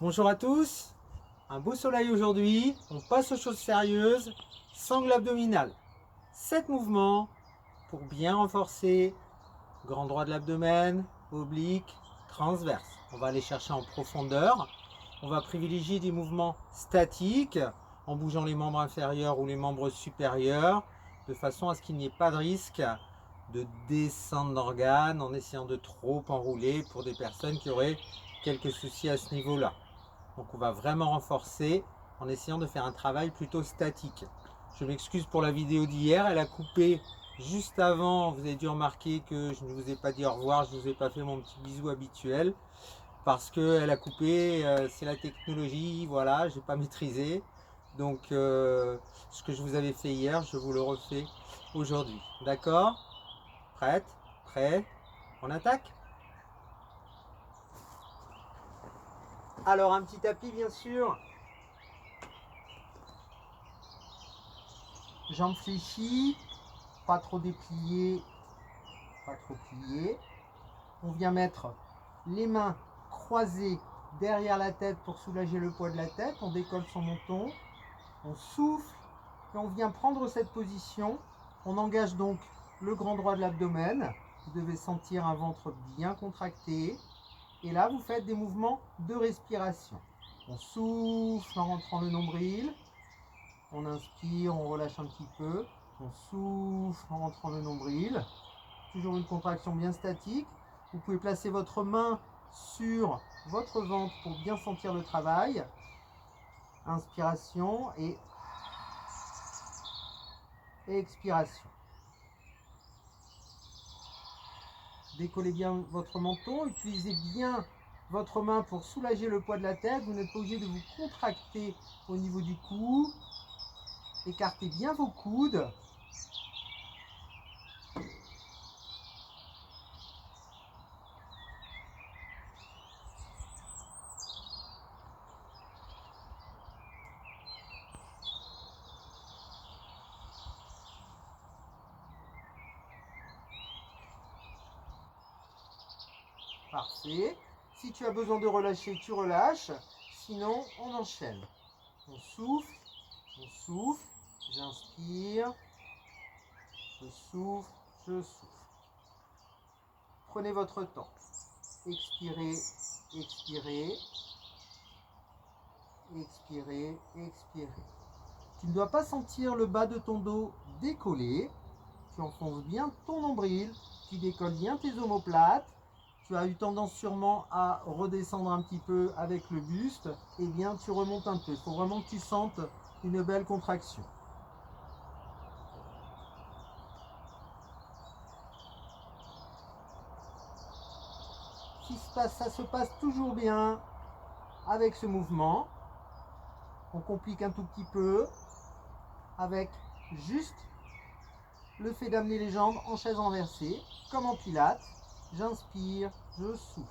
Bonjour à tous, un beau soleil aujourd'hui, on passe aux choses sérieuses, sangle abdominale. 7 mouvements pour bien renforcer grand droit de l'abdomen, oblique, transverse. On va aller chercher en profondeur, on va privilégier des mouvements statiques en bougeant les membres inférieurs ou les membres supérieurs de façon à ce qu'il n'y ait pas de risque de descente d'organes en essayant de trop enrouler pour des personnes qui auraient quelques soucis à ce niveau-là. Donc on va vraiment renforcer en essayant de faire un travail plutôt statique. Je m'excuse pour la vidéo d'hier, elle a coupé juste avant. Vous avez dû remarquer que je ne vous ai pas dit au revoir, je ne vous ai pas fait mon petit bisou habituel parce qu'elle a coupé, c'est la technologie, voilà, je n'ai pas maîtrisé. Donc ce que je vous avais fait hier, je vous le refais aujourd'hui. D'accord? Prête? Prêt? On attaque? Alors un petit tapis bien sûr. Jambes fléchies, pas trop dépliées, pas trop pliées. On vient mettre les mains croisées derrière la tête pour soulager le poids de la tête. On décolle son menton, on souffle et on vient prendre cette position. On engage donc le grand droit de l'abdomen. Vous devez sentir un ventre bien contracté. Et là, vous faites des mouvements de respiration. On souffle en rentrant le nombril. On inspire, on relâche un petit peu. On souffle en rentrant le nombril. Toujours une contraction bien statique. Vous pouvez placer votre main sur votre ventre pour bien sentir le travail. Inspiration et expiration. Décollez bien votre menton. Utilisez bien votre main pour soulager le poids de la tête. Vous n'êtes pas obligé de vous contracter au niveau du cou. Écartez bien vos coudes. Parfait. Si tu as besoin de relâcher, tu relâches. Sinon, on enchaîne. On souffle, j'inspire, je souffle, je souffle. Prenez votre temps. Expirez, expirez, expirez, expirez. Tu ne dois pas sentir le bas de ton dos décoller. Tu enfonces bien ton nombril, tu décolles bien tes omoplates. Tu as eu tendance sûrement à redescendre un petit peu avec le buste. Eh bien, tu remontes un peu. Il faut vraiment que tu sentes une belle contraction. Ça se passe toujours bien avec ce mouvement. On complique un tout petit peu avec juste le fait d'amener les jambes en chaise renversée, comme en pilates. J'inspire, je souffle.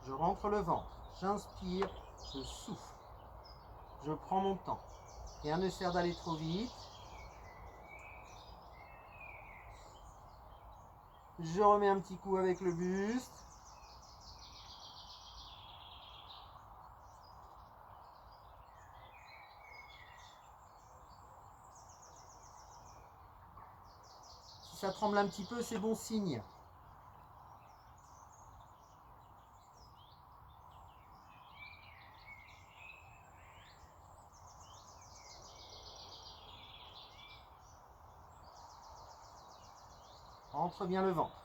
Je rentre le ventre. J'inspire, je souffle. Je prends mon temps. Rien ne sert d'aller trop vite. Je remets un petit coup avec le buste. Si ça tremble un petit peu, c'est bon signe. Rentre bien le ventre.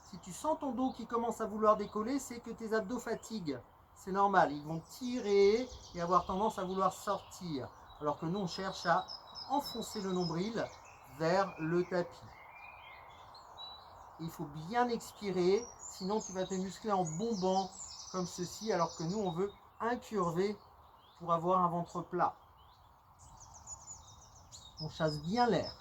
Si tu sens ton dos qui commence à vouloir décoller, c'est que tes abdos fatiguent. C'est normal, ils vont tirer et avoir tendance à vouloir sortir. Alors que nous, on cherche à enfoncer le nombril vers le tapis. Il faut bien expirer, sinon tu vas te muscler en bombant comme ceci, alors que nous, on veut incurver pour avoir un ventre plat. On chasse bien l'air.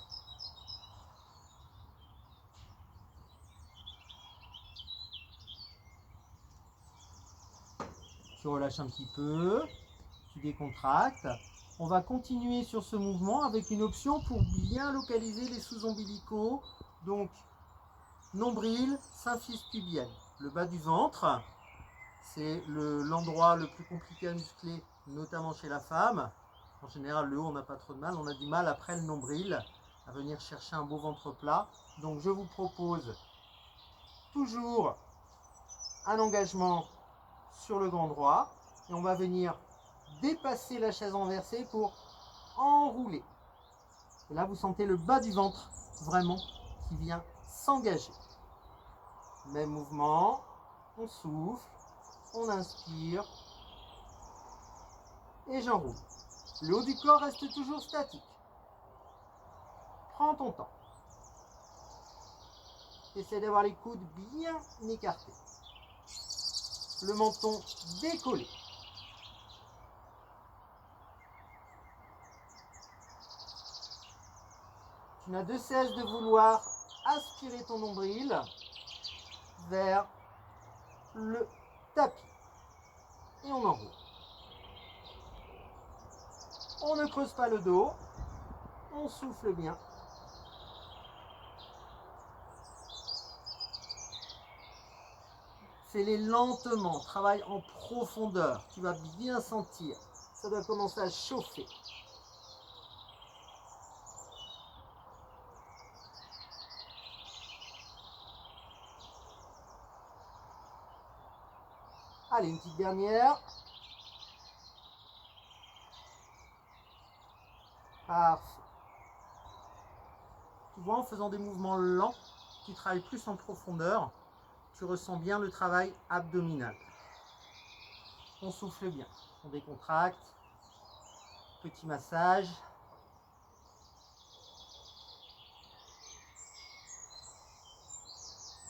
Tu relâches un petit peu, tu décontractes. On va continuer sur ce mouvement avec une option pour bien localiser les sous-ombilicaux. Donc, nombril, symphyse pubienne. Le bas du ventre, C'est l'endroit le plus compliqué à muscler, notamment chez la femme. En général, le haut, on n'a pas trop de mal. On a du mal après le nombril à venir chercher un beau ventre plat. Donc, je vous propose toujours un engagement sur le grand droit. Et on va venir dépasser la chaise renversée pour enrouler. Et là, vous sentez le bas du ventre vraiment qui vient s'engager. Même mouvement, on souffle, on inspire et j'enroule. Le haut du corps reste toujours statique. Prends ton temps. Essaie d'avoir les coudes bien écartés. Le menton décollé. Tu n'as de cesse de vouloir aspirer ton nombril vers le tapis. Et on enroule. On ne creuse pas le dos. On souffle bien. Fais-les lentement. Travaille en profondeur. Tu vas bien sentir. Ça doit commencer à chauffer. Allez, une petite dernière. Parfait. Tu vois, en faisant des mouvements lents, tu travailles plus en profondeur. Tu ressens bien le travail abdominal. On souffle bien. On décontracte. Petit massage.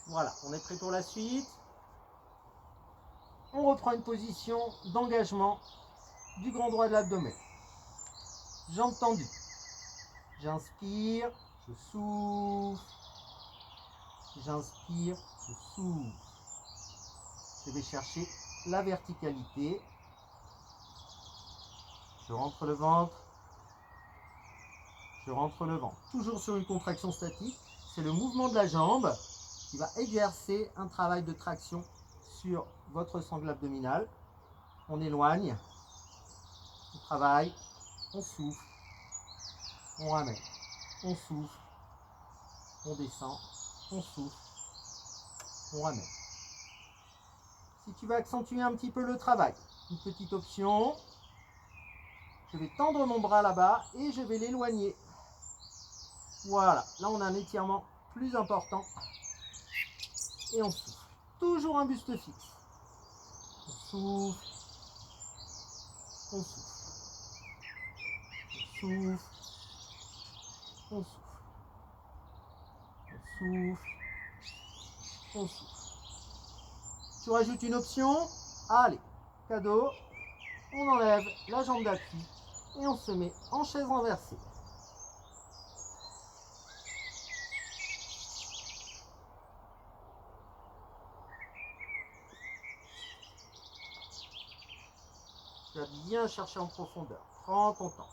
Voilà, on est prêt pour la suite. On reprend une position d'engagement du grand droit de l'abdomen. Jambes tendues. J'inspire, je souffle. J'inspire, je souffle. Je vais chercher la verticalité. Je rentre le ventre. Je rentre le ventre. Toujours sur une contraction statique. C'est le mouvement de la jambe qui va exercer un travail de traction sur votre sangle abdominale. On éloigne. On travaille. On souffle. On ramène. On souffle. On descend. On souffle. On ramène. Si tu veux accentuer un petit peu le travail, une petite option. Je vais tendre mon bras là-bas et je vais l'éloigner. Voilà, là on a un étirement plus important. Et on souffle. Toujours un buste fixe. On souffle. On souffle. On souffle. On souffle. On souffle. On souffle. Tu rajoutes une option. Allez, cadeau. On enlève la jambe d'appui et on se met en chaise renversée. Tu vas bien chercher en profondeur. Prends ton temps.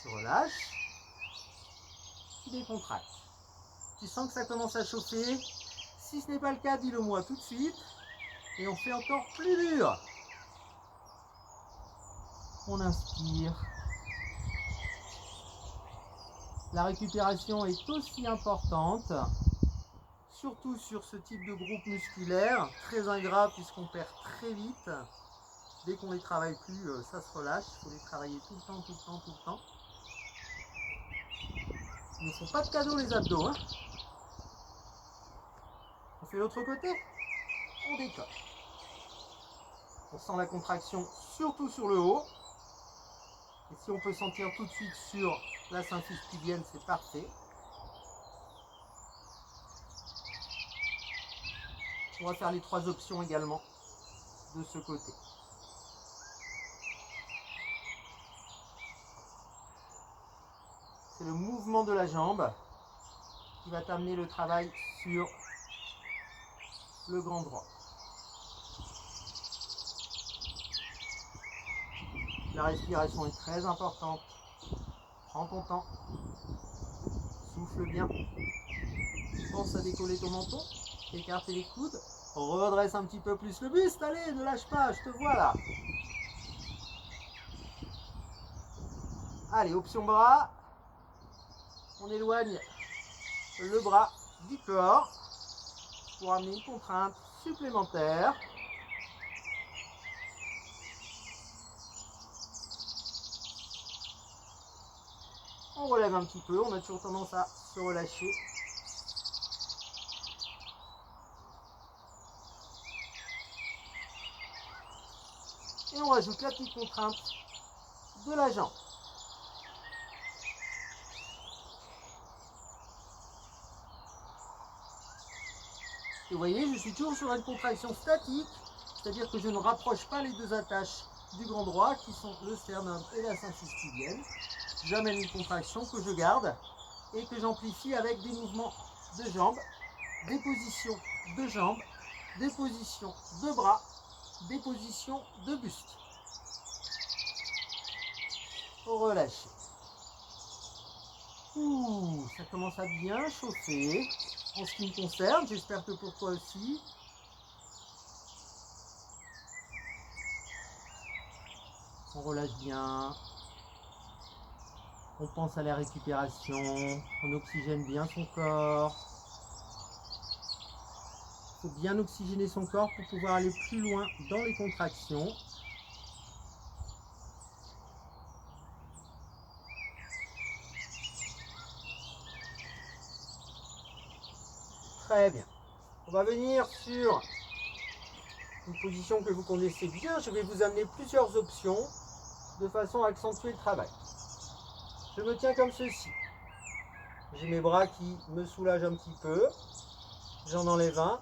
Tu relâches. Tu décontractes. Tu sens que ça commence à chauffer. Si ce n'est pas le cas, dis-le moi tout de suite. Et on fait encore plus dur. On inspire. La récupération est aussi importante, surtout sur ce type de groupe musculaire, très ingrat puisqu'on perd très vite. Dès qu'on les travaille plus, ça se relâche. Il faut les travailler tout le temps, tout le temps, tout le temps. Ils ne font pas de cadeau les abdos. Hein. On fait l'autre côté. On décolle. On sent la contraction surtout sur le haut. Et si on peut sentir tout de suite sur la symphyse pubienne, c'est parfait. On va faire les trois options également de ce côté. C'est le mouvement de la jambe qui va t'amener le travail sur le grand droit. La respiration est très importante. Prends ton temps. souffle bien. Pense à décoller ton menton, écarter les coudes, redresse un petit peu plus le buste, allez, ne lâche pas, je te vois là. Allez, option bras, on éloigne le bras du corps pour amener une contrainte supplémentaire. On relève un petit peu, on a toujours tendance à se relâcher. Et on rajoute la petite contrainte de la jambe. Et vous voyez, je suis toujours sur une contraction statique, c'est-à-dire que je ne rapproche pas les deux attaches du grand droit qui sont le sternum et la syncytidienne. J'amène une contraction que je garde et que j'amplifie avec des mouvements de jambes, des positions de jambes, des positions de bras, des positions de buste. Relâchez. Ouh, ça commence à bien chauffer. En ce qui me concerne, j'espère que pour toi aussi. On relâche bien. On pense à la récupération. On oxygène bien son corps. Il faut bien oxygéner son corps pour pouvoir aller plus loin dans les contractions. Très bien. On va venir sur une position que vous connaissez bien. Je vais vous amener plusieurs options de façon à accentuer le travail. Je me tiens comme ceci. J'ai mes bras qui me soulagent un petit peu. J'en enlève un,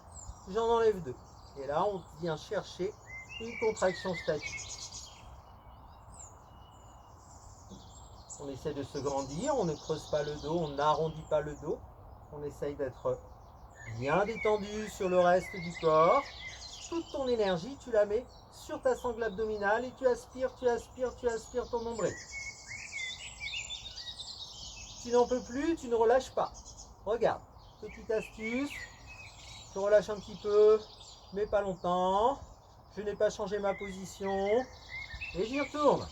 j'en enlève deux. Et là, on vient chercher une contraction statique. On essaie de se grandir, on ne creuse pas le dos, on n'arrondit pas le dos. On essaye d'être bien détendu sur le reste du corps. Toute ton énergie, tu la mets sur ta sangle abdominale et tu aspires, tu aspires, tu aspires ton nombril. Tu n'en peux plus, tu ne relâches pas. Regarde, petite astuce, je relâche un petit peu, mais pas longtemps. Je n'ai pas changé ma position et j'y retourne.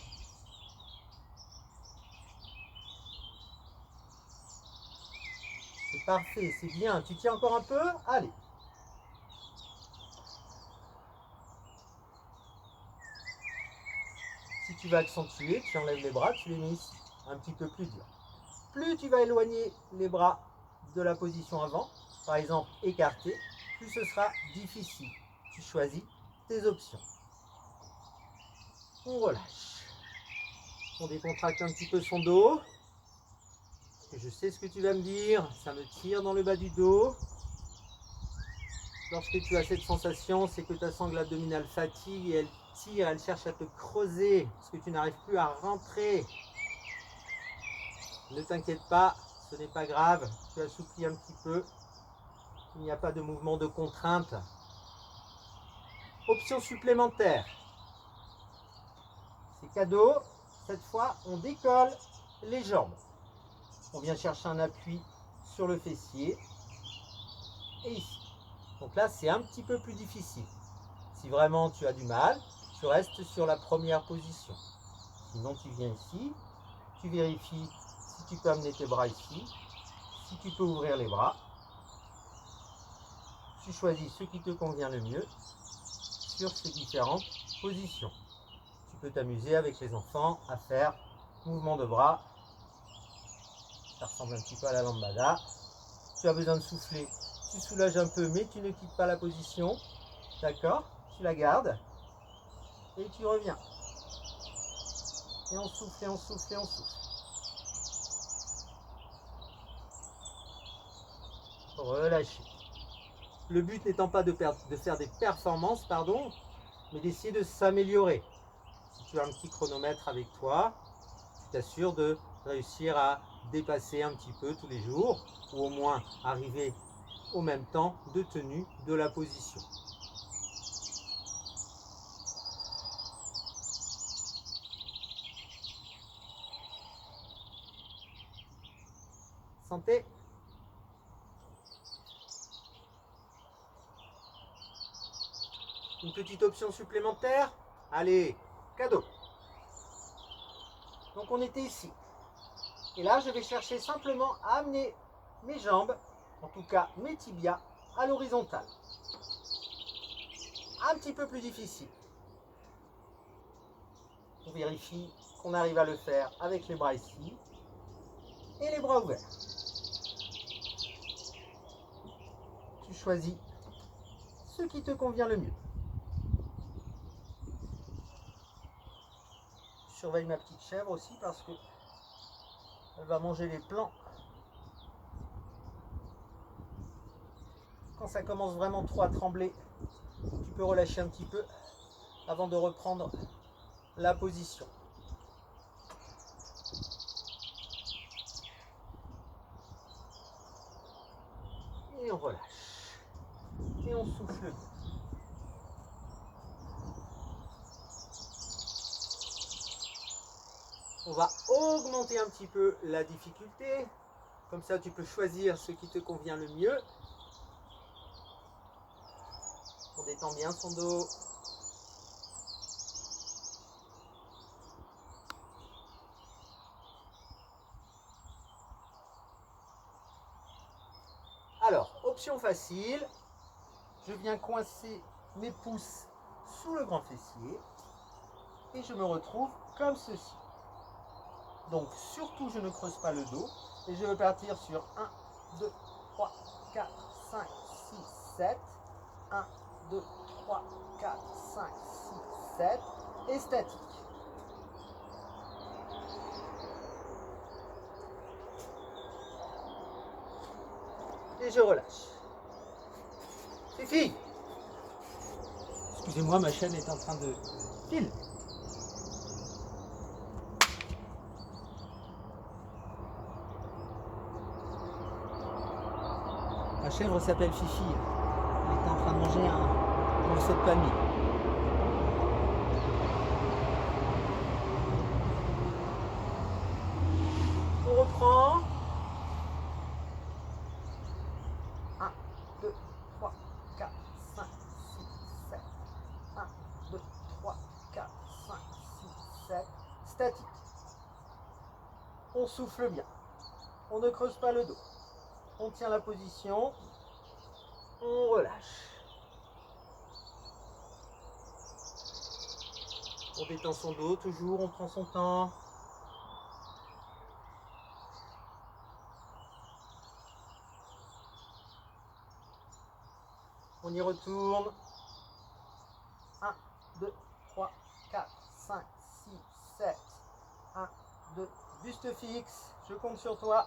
C'est parfait, c'est bien. Tu tiens encore un peu? Allez. Si tu vas accentuer, tu enlèves les bras, tu les mets ici, un petit peu plus dur. Plus tu vas éloigner les bras de la position avant, par exemple écarté, plus ce sera difficile. Tu choisis tes options. On relâche. On décontracte un petit peu son dos. Et je sais ce que tu vas me dire, ça me tire dans le bas du dos. Lorsque tu as cette sensation, c'est que ta sangle abdominale fatigue et elle tire, elle cherche à te creuser parce que tu n'arrives plus à rentrer. Ne t'inquiète pas, ce n'est pas grave, tu assouplis un petit peu. Il n'y a pas de mouvement de contrainte. Option supplémentaire. C'est cadeau. Cette fois, on décolle les jambes. On vient chercher un appui sur le fessier et ici. Donc là, c'est un petit peu plus difficile. Si vraiment tu as du mal, tu restes sur la première position. Sinon, tu viens ici, tu vérifies si tu peux amener tes bras ici, si tu peux ouvrir les bras. Tu choisis ce qui te convient le mieux sur ces différentes positions. Tu peux t'amuser avec les enfants à faire mouvement de bras. Ça ressemble un petit peu à la lambada. Tu as besoin de souffler, tu soulages un peu, mais tu ne quittes pas la position. D'accord? Tu la gardes et tu reviens. Et on souffle, et on souffle, et on souffle. Relâchez. Le but n'étant pas de faire des performances, mais d'essayer de s'améliorer. Si tu as un petit chronomètre avec toi, tu t'assures de réussir à dépasser un petit peu tous les jours, ou au moins arriver au même temps de tenue de la position. Santé. Une petite option supplémentaire. Allez, cadeau. Donc on était ici. Et là, je vais chercher simplement à amener mes jambes, en tout cas mes tibias, à l'horizontale. Un petit peu plus difficile. On vérifie qu'on arrive à le faire avec les bras ici et les bras ouverts. Tu choisis ce qui te convient le mieux. Je surveille ma petite chèvre aussi parce que elle va manger les plants. Quand ça commence vraiment trop à trembler, tu peux relâcher un petit peu avant de reprendre la position. Et on relâche. Et on souffle bien. On va augmenter un petit peu la difficulté. Comme ça, tu peux choisir ce qui te convient le mieux. On détend bien son dos. Alors, option facile. Je viens coincer mes pouces sous le grand fessier. Et je me retrouve comme ceci. Donc, surtout, je ne creuse pas le dos. Et je vais partir sur 1, 2, 3, 4, 5, 6, 7. 1, 2, 3, 4, 5, 6, 7. Et statique. Et je relâche. Fifi! Excusez-moi, ma chaîne est en train de filer. Ma chèvre s'appelle Fifi. Elle est en train de manger un morceau de palmier. On reprend. 1, 2, 3, 4, 5, 6, 7. 1, 2, 3, 4, 5, 6, 7. Statique. On souffle bien. On ne creuse pas le dos. On tient la position. On relâche. On détend son dos toujours, on prend son temps. On y retourne. 1, 2, 3, 4, 5, 6, 7. 1, 2, buste fixe. Je compte sur toi.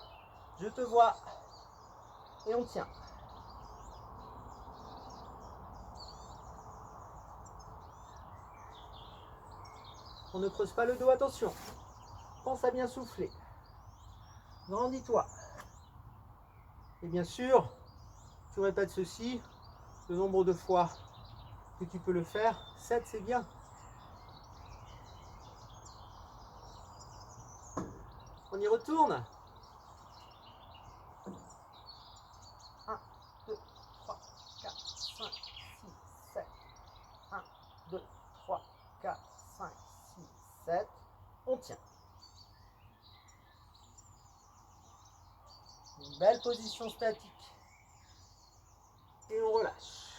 Je te vois. Et on tient. On ne creuse pas le dos, attention. Pense à bien souffler. Grandis-toi. Et bien sûr, tu répètes ceci le nombre de fois que tu peux le faire. 7, c'est bien. On y retourne. 1, 2, 3, 4, 5, 6, 7. 1, 2, 3, 4, 5, 6, 7. On tient. Une belle position statique. Et on relâche.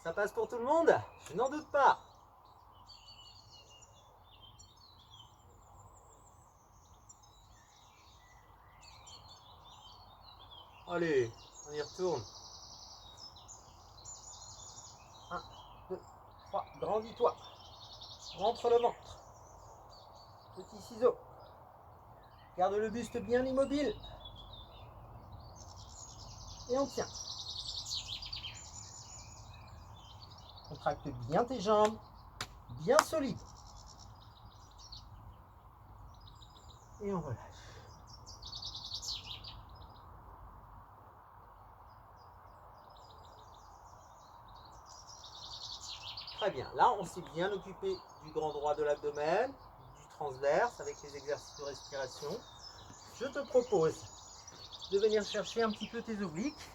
Ça passe pour tout le monde? Je n'en doute pas. Allez, on y retourne. 1, 2, 3, grandis-toi. Rentre le ventre. Petit ciseau. Garde le buste bien immobile. Et on tient. Contracte bien tes jambes. Bien solide. Et on relâche. Très bien. Là, on s'est bien occupé du grand droit de l'abdomen, du transverse avec les exercices de respiration. Je te propose de venir chercher un petit peu tes obliques.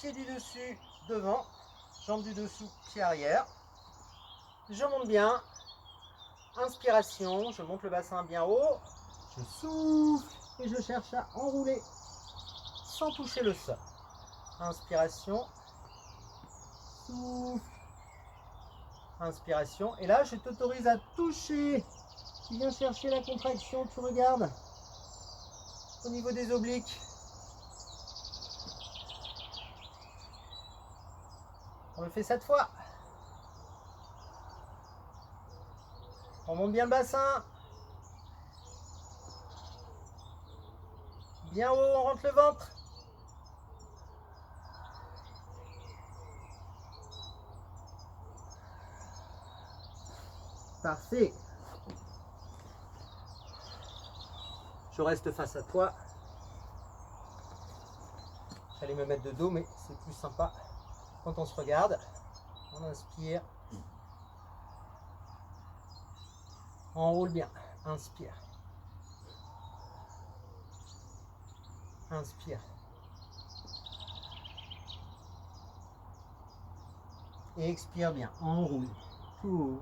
pied du dessus, devant, jambe du dessous, pied arrière. Je monte bien. Inspiration, je monte le bassin bien haut. Je souffle et je cherche à enrouler sans toucher le sol. Inspiration, souffle, inspiration. Et là, je t'autorise à toucher. Tu viens chercher la contraction, tu regardes au niveau des obliques. On le fait 7 fois. On monte bien le bassin. Bien haut, on rentre le ventre. Parfait. Je reste face à toi. J'allais me mettre de dos, mais c'est plus sympa quand on se regarde. On inspire. On enroule bien. Inspire. Inspire. Et expire bien. Enroule. Tout.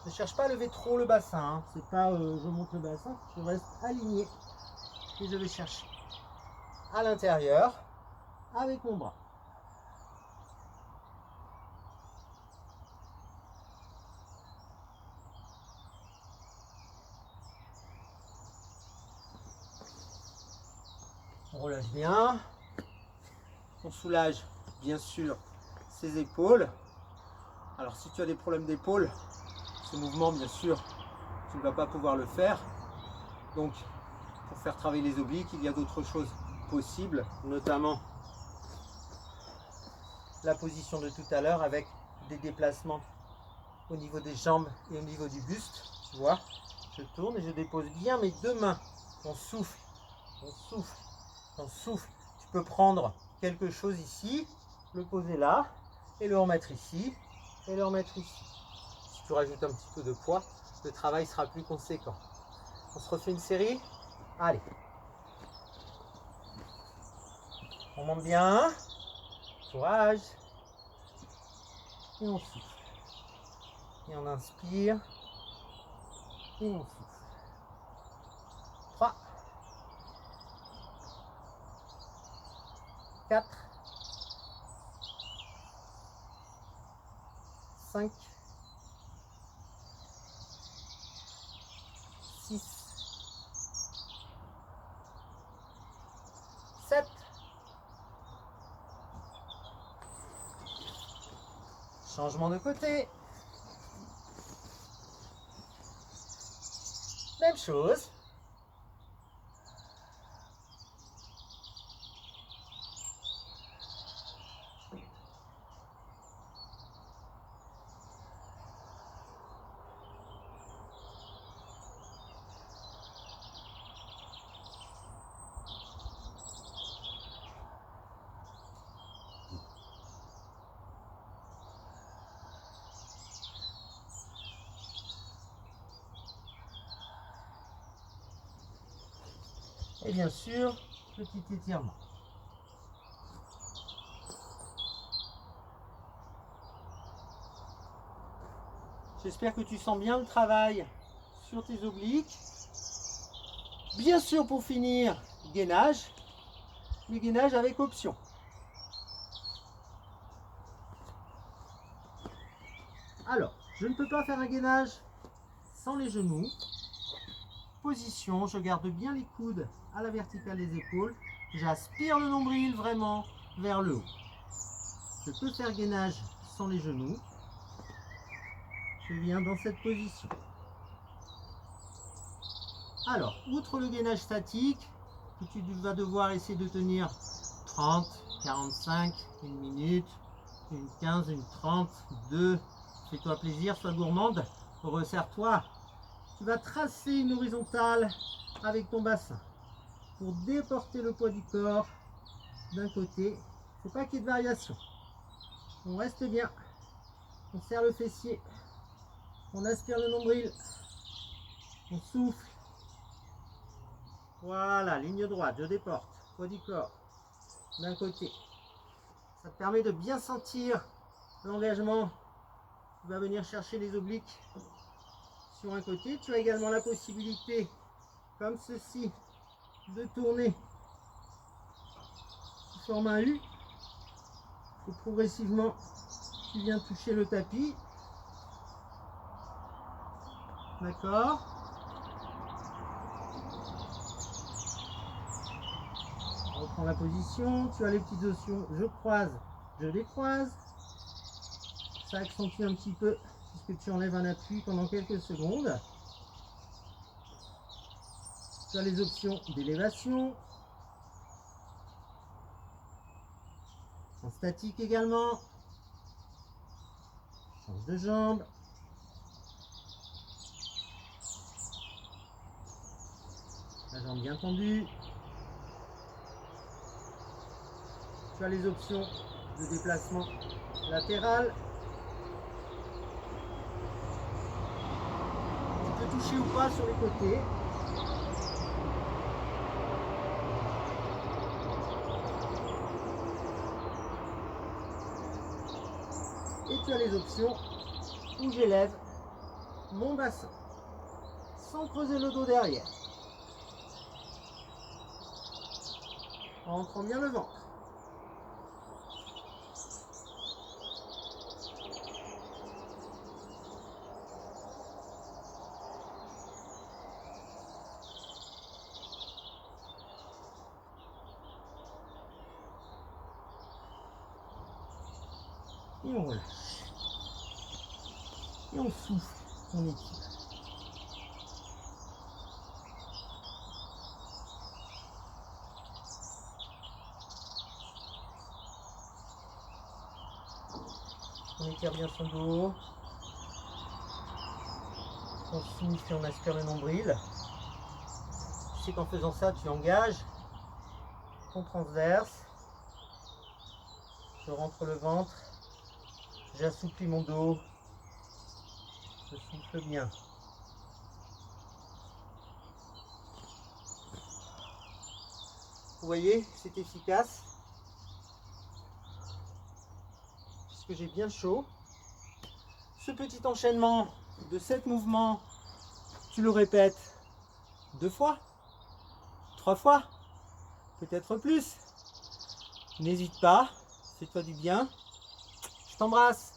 Ne cherche pas à lever trop le bassin. Hein. C'est pas je monte le bassin. Je reste aligné. Et je vais chercher à l'intérieur avec mon bras. On relâche bien. On soulage bien sûr ses épaules. Alors si tu as des problèmes d'épaule, ce mouvement bien sûr tu ne vas pas pouvoir le faire. Donc pour faire travailler les obliques, il y a d'autres choses possibles, notamment la position de tout à l'heure avec des déplacements au niveau des jambes et au niveau du buste. Tu vois, je tourne et je dépose bien mes deux mains. On souffle, on souffle, on souffle. Tu peux prendre quelque chose ici, le poser là et le remettre ici et le remettre ici. Si tu rajoutes un petit peu de poids, le travail sera plus conséquent. On se refait une série. Allez. On monte bien. Courage. Et on souffle. Et on inspire. Et on souffle. 3, 4, 5, 6, 7. Changement de côté. Même chose. Et bien sûr, petit étirement. J'espère que tu sens bien le travail sur tes obliques. Bien sûr, pour finir, gainage, mais gainage avec option. Alors, je ne peux pas faire un gainage sans les genoux. Position, je garde bien les coudes à la verticale des épaules. J'aspire le nombril vraiment vers le haut. Je peux faire gainage sans les genoux. Je viens dans cette position. Alors, outre le gainage statique, que tu vas devoir essayer de tenir 30, 45, une minute, une 15, une 30, 2, fais-toi plaisir, sois gourmande, resserre-toi. Tu vas tracer une horizontale avec ton bassin pour déporter le poids du corps d'un côté. Il ne faut pas qu'il y ait de variation. On reste bien. On serre le fessier. On aspire le nombril. On souffle. Voilà, ligne droite, je déporte. Poids du corps. d'un côté. Ça te permet de bien sentir l'engagement. Tu vas venir chercher les obliques sur un côté. Tu as également la possibilité, comme ceci, de tourner sous format U. Et progressivement, tu viens toucher le tapis. D'accord. On reprend la position. Tu as les petites options. Je croise, je décroise. Ça accentue un petit peu puisque tu enlèves un appui pendant quelques secondes. Tu as les options d'élévation. En statique également. Change de jambe. La jambe bien tendue. Tu as les options de déplacement latéral. Tu peux toucher ou pas sur les côtés. Et tu as les options où j'élève mon bassin sans creuser le dos derrière. En rentrant bien le ventre. Et on relâche. Et on souffle, on étire. On étire bien son dos. On souffle et on aspire le nombril. Tu sais qu'en faisant ça, tu engages ton transverse. Je rentre le ventre. J'assouplis mon dos. Je souffle bien. Vous voyez, c'est efficace. Puisque j'ai bien chaud. Ce petit enchaînement de 7 mouvements, tu le répètes 2 fois, 3 fois, peut-être plus. N'hésite pas, fais-toi du bien. Je t'embrasse.